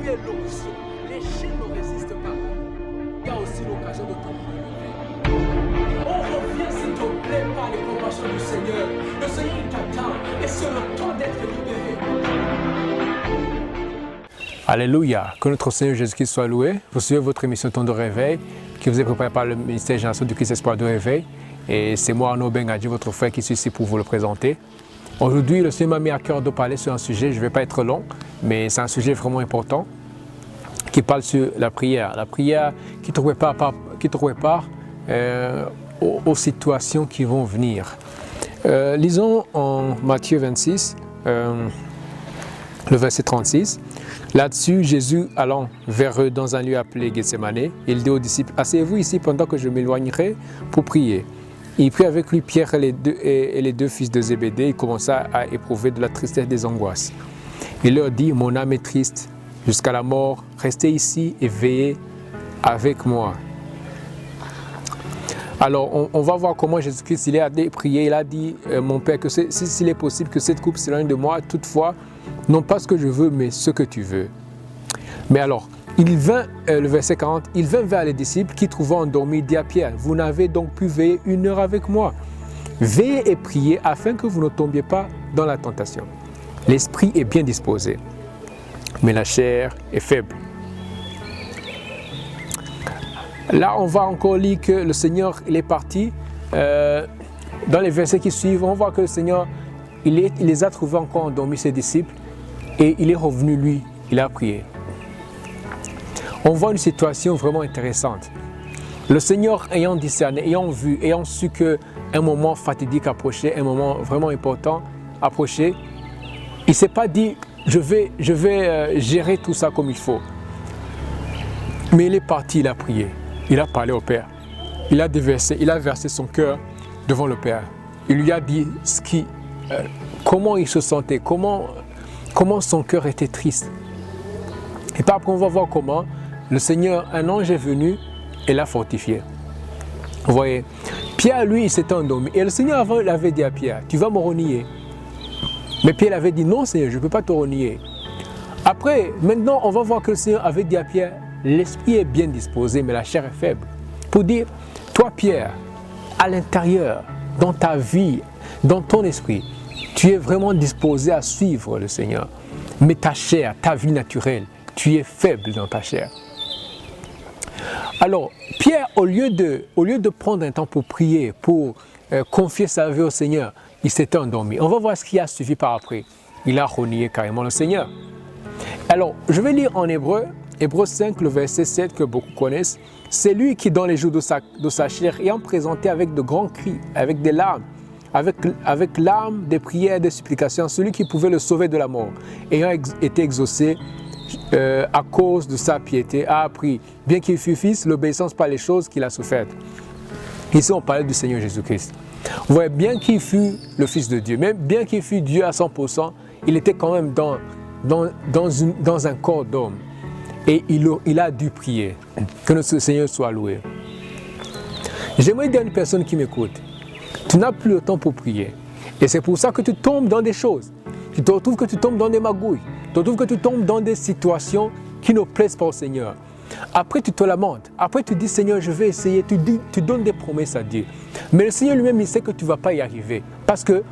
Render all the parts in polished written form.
tu es l'onction. Les chaînes ne résistent pas. Il y a aussi l'occasion de te relever. On revient s'il te plaît par les compassions du Seigneur. Le Seigneur il t'attend et c'est le temps d'être libéré. Alléluia, que notre Seigneur Jésus-Christ soit loué. Vous suivez votre émission Temps de réveil qui vous est préparée par le ministère Génération du Christ Espoir de Réveil. Et c'est moi, Arnaud Bengadji, votre frère qui suis ici pour vous le présenter. Aujourd'hui, le Seigneur m'a mis à cœur de parler sur un sujet, je ne vais pas être long, mais c'est un sujet vraiment important qui parle sur la prière qui te prépare aux situations qui vont venir. Lisons en Matthieu 26, le verset 36. Là-dessus, Jésus allant vers eux dans un lieu appelé Gethsémane, il dit aux disciples, « Asseyez-vous ici pendant que je m'éloignerai pour prier. » Il prit avec lui Pierre et les deux fils de Zébédée. Il commença à éprouver de la tristesse et des angoisses. Il leur dit, « Mon âme est triste jusqu'à la mort. Restez ici et veillez avec moi. » Alors, on va voir comment Jésus-Christ il a prié. Il a dit, « Mon Père, que s'il est possible que cette coupe s'éloigne de moi, toutefois, non pas ce que je veux, mais ce que tu veux. » Mais alors, il vint, le verset 40, il vint vers les disciples qui trouvant endormis, dit à Pierre, « Vous n'avez donc pu veiller 1 heure avec moi. Veillez et priez afin que vous ne tombiez pas dans la tentation. L'esprit est bien disposé, mais la chair est faible. » Là, on va encore lire que le Seigneur, il est parti. Dans les versets qui suivent, on voit que le Seigneur, il les a trouvés encore endormis, ses disciples, et il est revenu, lui, il a prié. On voit une situation vraiment intéressante. Le Seigneur ayant discerné, ayant vu, ayant su qu'un moment fatidique approchait, un moment vraiment important approchait, il ne s'est pas dit « je vais gérer tout ça comme il faut ». Mais il est parti, il a prié, il a parlé au Père, il a versé son cœur devant le Père. Il lui a dit comment il se sentait, comment son cœur était triste. Et puis après on va voir comment le Seigneur, un ange est venu et l'a fortifié. Vous voyez, Pierre, lui, il s'était endormi. Et le Seigneur avant, il avait dit à Pierre, tu vas me renier. Mais Pierre avait dit, non Seigneur, je ne peux pas te renier. Après, maintenant, on va voir que le Seigneur avait dit à Pierre, l'esprit est bien disposé, mais la chair est faible. Pour dire, toi Pierre, à l'intérieur, dans ta vie, dans ton esprit, tu es vraiment disposé à suivre le Seigneur. Mais ta chair, ta vie naturelle, tu es faible dans ta chair. Alors, Pierre, au lieu de prendre un temps pour prier, pour confier sa vie au Seigneur, il s'était endormi. On va voir ce qui a suivi par après. Il a renié carrément le Seigneur. Alors, je vais lire en hébreu, Hébreux 5, le verset 7 que beaucoup connaissent. C'est lui qui, dans les jours de sa chair, ayant présenté avec de grands cris, avec des larmes, avec larmes, des prières, des supplications, celui qui pouvait le sauver de la mort, ayant été exaucé, à cause de sa piété, a appris, bien qu'il fût fils, l'obéissance par les choses qu'il a souffertes. Ici, on parlait du Seigneur Jésus-Christ. Vous voyez, bien qu'il fût le Fils de Dieu, même bien qu'il fût Dieu à 100%, il était quand même dans un corps d'homme. Et il a dû prier. Que notre Seigneur soit loué. J'aimerais dire à une personne qui m'écoute, tu n'as plus le temps pour prier. Et c'est pour ça que tu tombes dans des choses. Tu te retrouves que tu tombes dans des magouilles. Tu te retrouves que tu tombes dans des situations qui ne plaisent pas au Seigneur. Après, tu te lamentes. Après, tu dis, Seigneur, je vais essayer. Tu donnes des promesses à Dieu. Mais le Seigneur lui-même, il sait que tu ne vas pas y arriver. Parce que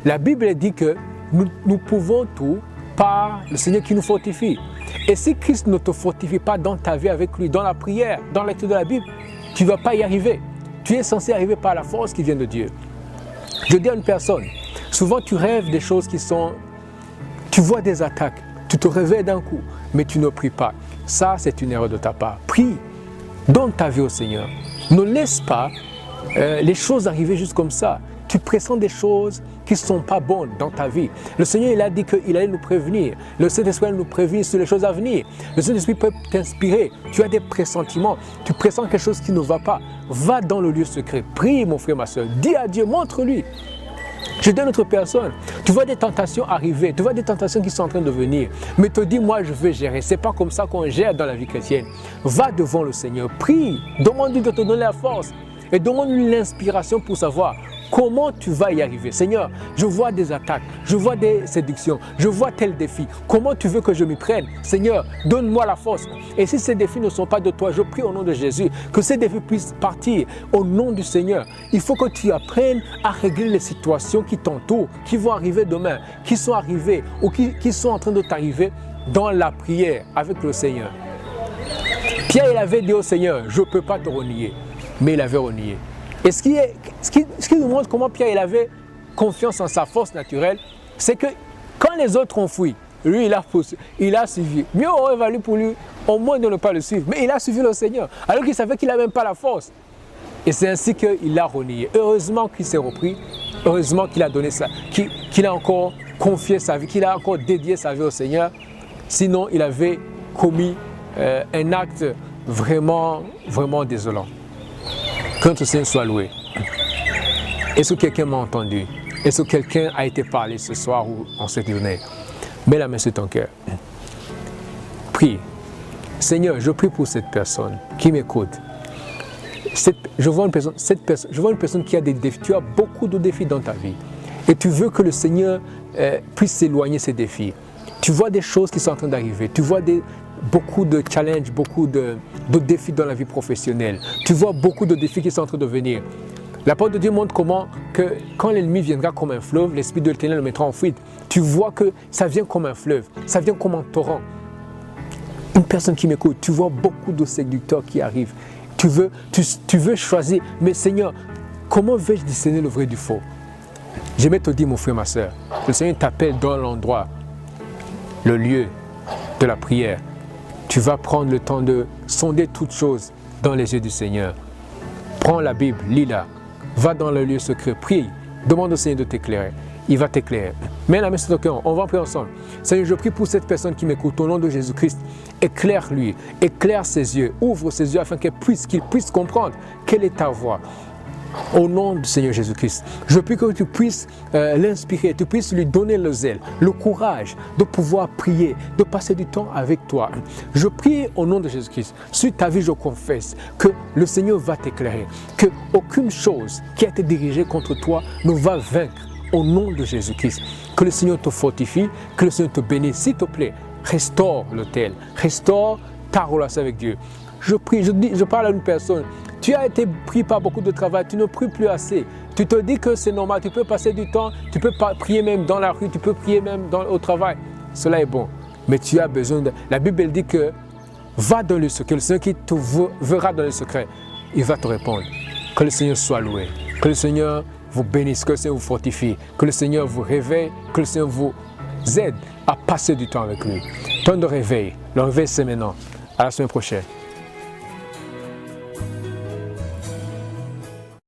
la Bible dit que nous pouvons tout par le Seigneur qui nous fortifie. Et si Christ ne te fortifie pas dans ta vie avec lui, dans la prière, dans la lecture de la Bible, tu ne vas pas y arriver. Tu es censé arriver par la force qui vient de Dieu. Je dis à une personne, souvent tu rêves des choses qui sont... Tu vois des attaques, tu te réveilles d'un coup, mais tu ne pries pas. Ça, c'est une erreur de ta part. Prie, donne ta vie au Seigneur. Ne laisse pas les choses arriver juste comme ça. Tu pressens des choses qui ne sont pas bonnes dans ta vie. Le Seigneur, il a dit qu'il allait nous prévenir. Le Saint-Esprit allait nous prévenir sur les choses à venir. Le Saint-Esprit peut t'inspirer. Tu as des pressentiments. Tu pressens quelque chose qui ne va pas. Va dans le lieu secret. Prie, mon frère, ma soeur. Dis à Dieu, montre-lui. Je donne autre personne. Tu vois des tentations arriver. Tu vois des tentations qui sont en train de venir. Mais te dis, moi, je vais gérer. Ce n'est pas comme ça qu'on gère dans la vie chrétienne. Va devant le Seigneur. Prie. Demande-lui de te donner la force. Et demande-lui l'inspiration pour savoir comment tu vas y arriver. Seigneur, je vois des attaques, je vois des séductions, je vois tel défi. Comment tu veux que je m'y prenne? Seigneur, donne-moi la force. Et si ces défis ne sont pas de toi, je prie au nom de Jésus que ces défis puissent partir au nom du Seigneur. Il faut que tu apprennes à régler les situations qui t'entourent, qui vont arriver demain, qui sont arrivées ou qui sont en train de t'arriver dans la prière avec le Seigneur. Pierre, il avait dit au Seigneur, je ne peux pas te renier, mais il avait renié. Et ce qui nous montre comment Pierre il avait confiance en sa force naturelle, c'est que quand les autres ont fui, lui il a suivi. Mieux aurait valu pour lui au moins de ne pas le suivre, mais il a suivi le Seigneur, alors qu'il savait qu'il n'avait même pas la force. Et c'est ainsi qu'il a renié. Heureusement qu'il s'est repris, heureusement qu'il a donné ça, qu'il a encore confié sa vie, qu'il a encore dédié sa vie au Seigneur. Sinon, il avait commis un acte vraiment, vraiment désolant. Que notre Seigneur soit loué. Est-ce que quelqu'un m'a entendu? Est-ce que quelqu'un a été parlé ce soir ou en cette journée? Mets la main sur ton cœur. Prie. Seigneur, je prie pour cette personne qui m'écoute. Je vois une personne qui a des défis. Tu as beaucoup de défis dans ta vie. Et tu veux que le Seigneur puisse s'éloigner ces défis. Tu vois des choses qui sont en train d'arriver. Tu vois beaucoup de challenges, beaucoup de défis dans la vie professionnelle. Tu vois beaucoup de défis qui sont en train de venir. La parole de Dieu montre comment que quand l'ennemi viendra comme un fleuve, l'Esprit de l'Éternel le mettra en fuite. Tu vois que ça vient comme un fleuve, ça vient comme un torrent. Une personne qui m'écoute, tu vois beaucoup de séducteurs qui arrivent. Tu veux choisir, mais Seigneur, comment vais-je discerner le vrai du faux? J'aimerais te dire, mon frère, ma soeur, le Seigneur t'appelle dans l'endroit, le lieu de la prière. Tu vas prendre le temps de sonder toutes choses dans les yeux du Seigneur. Prends la Bible, lis-la, va dans le lieu secret, prie, demande au Seigneur de t'éclairer. Il va t'éclairer. Mets la main sur ton cœur, on va prier ensemble. Seigneur, je prie pour cette personne qui m'écoute au nom de Jésus-Christ. Éclaire-lui, éclaire ses yeux, ouvre ses yeux afin qu'il puisse comprendre quelle est ta voix. Au nom du Seigneur Jésus-Christ, je prie que tu puisses l'inspirer, tu puisses lui donner le zèle, le courage de pouvoir prier, de passer du temps avec toi. Je prie au nom de Jésus-Christ, sur ta vie je confesse que le Seigneur va t'éclairer, qu'aucune chose qui a été dirigée contre toi ne va vaincre au nom de Jésus-Christ. Que le Seigneur te fortifie, que le Seigneur te bénisse, s'il te plaît, restaure l'autel, restaure ta relation avec Dieu. Je prie, je parle à une personne. Tu as été pris par beaucoup de travail, tu ne pries plus assez. Tu te dis que c'est normal, tu peux passer du temps, tu peux prier même dans la rue, tu peux prier même au travail. Cela est bon, mais tu as besoin de... La Bible elle dit que va dans le secret, le Seigneur qui te verra dans le secret, il va te répondre. Que le Seigneur soit loué, que le Seigneur vous bénisse, que le Seigneur vous fortifie, que le Seigneur vous réveille, que le Seigneur vous aide à passer du temps avec lui. Temps de réveil, le réveil c'est maintenant. À la semaine prochaine.